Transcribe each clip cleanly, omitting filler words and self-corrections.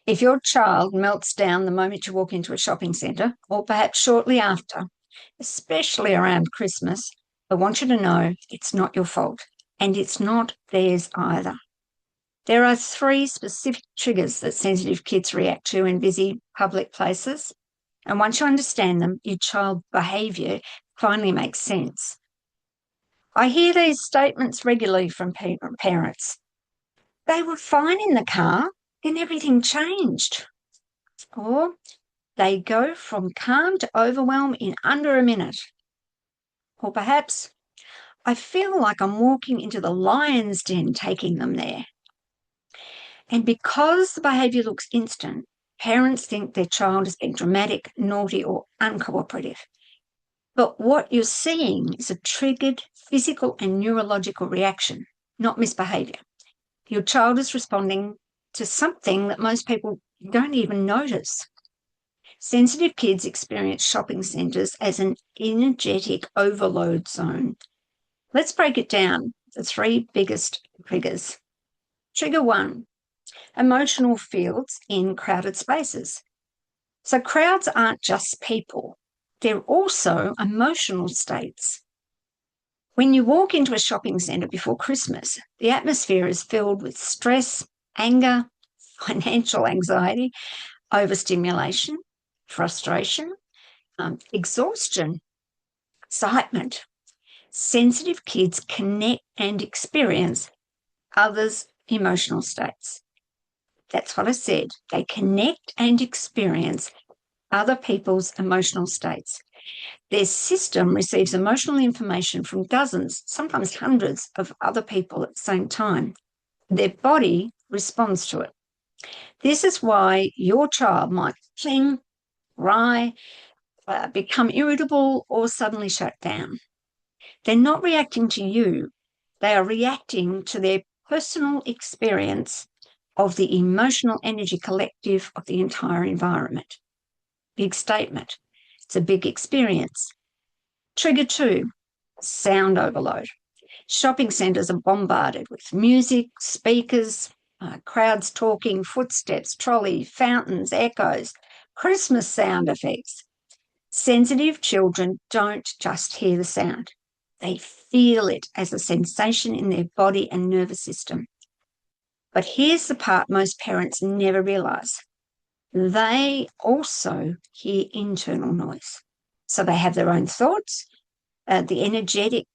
If your child melts down the moment you walk into a shopping centre, or perhaps shortly after, especially around Christmas, I want you to know it's not your fault, and it's not theirs either. There are 3 specific triggers that sensitive kids react to in busy public places, and once you understand them, your child's behaviour finally makes sense. I hear these statements regularly from parents. They were fine in the car, then everything changed. Or they go from calm to overwhelm in under a minute. Or perhaps, I feel like I'm walking into the lion's den taking them there. And because the behaviour looks instant, parents think their child is being dramatic, naughty, or uncooperative. But what you're seeing is a triggered physical and neurological reaction, not misbehaviour. Your child is responding to something that most people don't even notice. Sensitive kids experience shopping centres as an energetic overload zone. Let's break it down, the 3 biggest triggers. Trigger 1, emotional fields in crowded spaces. So crowds aren't just people, they're also emotional states. When you walk into a shopping centre before Christmas, the atmosphere is filled with stress, anger, financial anxiety, overstimulation, frustration, exhaustion, excitement. Sensitive kids connect and experience others' emotional states. That's what I said. They connect and experience other people's emotional states. Their system receives emotional information from dozens, sometimes hundreds of other people at the same time. Their body responds to it. This is why your child might cling, cry, become irritable, or suddenly shut down. They're not reacting to you. They are reacting to their personal experience of the emotional energy collective of the entire environment. Big statement. It's a big experience. Trigger 2, sound overload. Shopping centres are bombarded with music, speakers, crowds talking, footsteps, trolley, fountains, echoes, Christmas sound effects. Sensitive children don't just hear the sound. They feel it as a sensation in their body and nervous system. But here's the part most parents never realise. They also hear internal noise. So they have their own thoughts, the energetic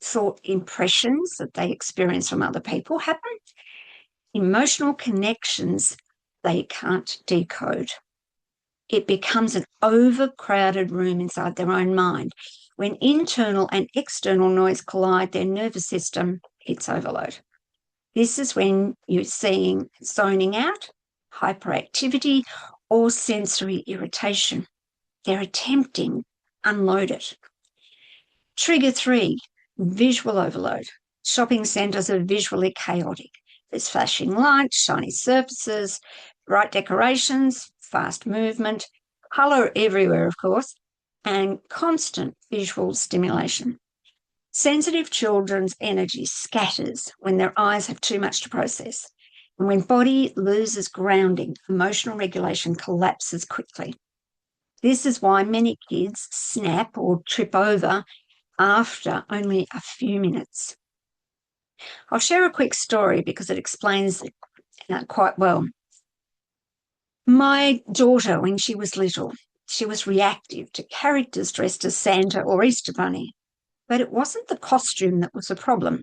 thought impressions that they experience from other people happen, emotional connections they can't decode. It becomes an overcrowded room inside their own mind. When internal and external noise collide, their nervous system hits overload. This is when you're seeing zoning out, hyperactivity, or sensory irritation. They're attempting to unload it. Trigger 3, visual overload. Shopping centres are visually chaotic. There's flashing lights, shiny surfaces, bright decorations, fast movement, colour everywhere, of course, and constant visual stimulation. Sensitive children's energy scatters when their eyes have too much to process. And when body loses grounding, emotional regulation collapses quickly. This is why many kids snap or trip over after only a few minutes. I'll share a quick story because it explains it quite well. My daughter, when she was little, she was reactive to characters dressed as Santa or Easter Bunny. But it wasn't the costume that was the problem.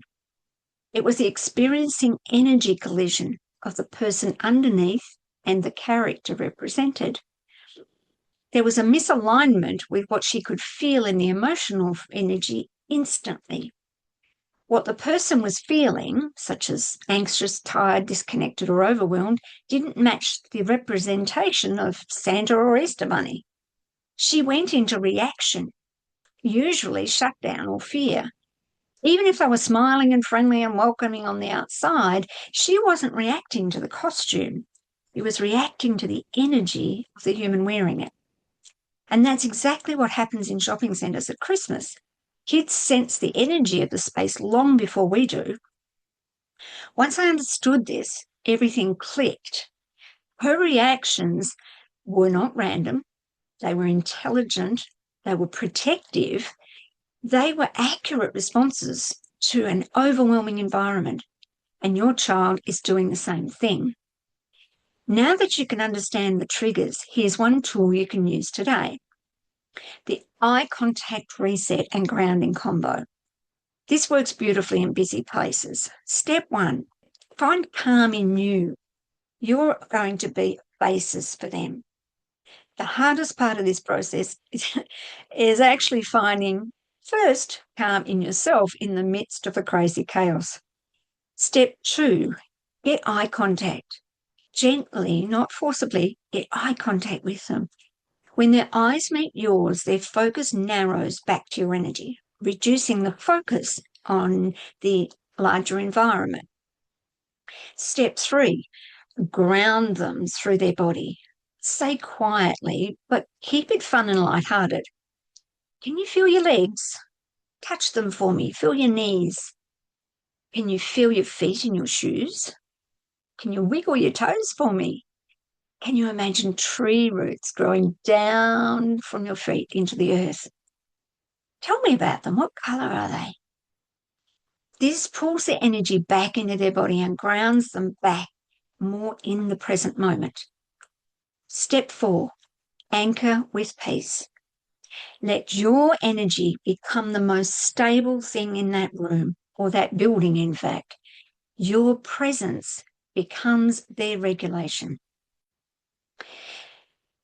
It was the experiencing energy collision of the person underneath and the character represented. There was a misalignment with what she could feel in the emotional energy instantly. What the person was feeling, such as anxious, tired, disconnected, or overwhelmed, didn't match the representation of Santa or Easter Bunny. She went into reaction, usually shutdown or fear. Even if they were smiling and friendly and welcoming on the outside, she wasn't reacting to the costume. She was reacting to the energy of the human wearing it. And that's exactly what happens in shopping centres at Christmas. Kids sense the energy of the space long before we do. Once I understood this, everything clicked. Her reactions were not random. They were intelligent. They were protective. They were accurate responses to an overwhelming environment. And your child is doing the same thing. Now that you can understand the triggers, here's one tool you can use today: the eye contact reset and grounding combo. This works beautifully in busy places. Step 1, find calm in you. You're going to be a basis for them. The hardest part of this process is actually finding, first, calm in yourself in the midst of the crazy chaos. Step 2, get eye contact. Gently, not forcibly, get eye contact with them. When their eyes meet yours, their focus narrows back to your energy, reducing the focus on the larger environment. Step 3, ground them through their body. Say quietly, but keep it fun and lighthearted. Can you feel your legs? Touch them for me. Feel your knees. Can you feel your feet in your shoes? Can you wiggle your toes for me? Can you imagine tree roots growing down from your feet into the earth? Tell me about them. What colour are they? This pulls their energy back into their body and grounds them back more in the present moment. Step 4, anchor with peace. Let your energy become the most stable thing in that room, or that building, in fact. Your presence becomes their regulation.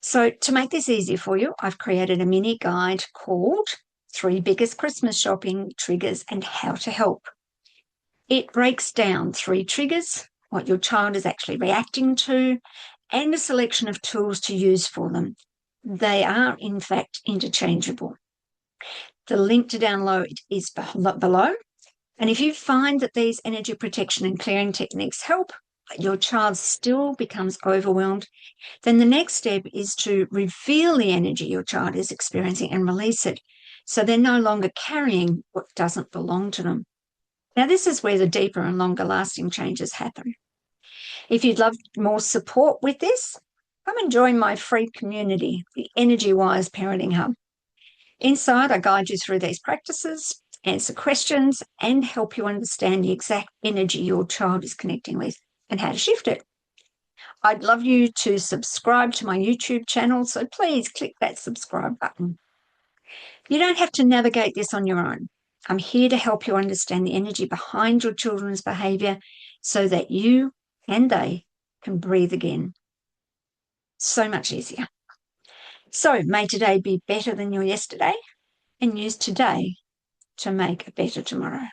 So to make this easier for you, I've created a mini guide called 3 Biggest Christmas Shopping Triggers and How to Help. It breaks down 3 triggers, what your child is actually reacting to, and a selection of tools to use for them. They are, in fact, interchangeable. The link to download is below. And if you find that these energy protection and clearing techniques help, but your child still becomes overwhelmed, then the next step is to reveal the energy your child is experiencing and release it, so they're no longer carrying what doesn't belong to them. Now, this is where the deeper and longer lasting changes happen. If you'd love more support with this, come and join my free community, the Energy Wise Parenting Hub. Inside, I guide you through these practices, answer questions, and help you understand the exact energy your child is connecting with and how to shift it. I'd love you to subscribe to my YouTube channel, so please click that subscribe button. You don't have to navigate this on your own. I'm here to help you understand the energy behind your children's behaviour so that you and they can breathe again. So much easier. So may today be better than your yesterday, and use today to make a better tomorrow.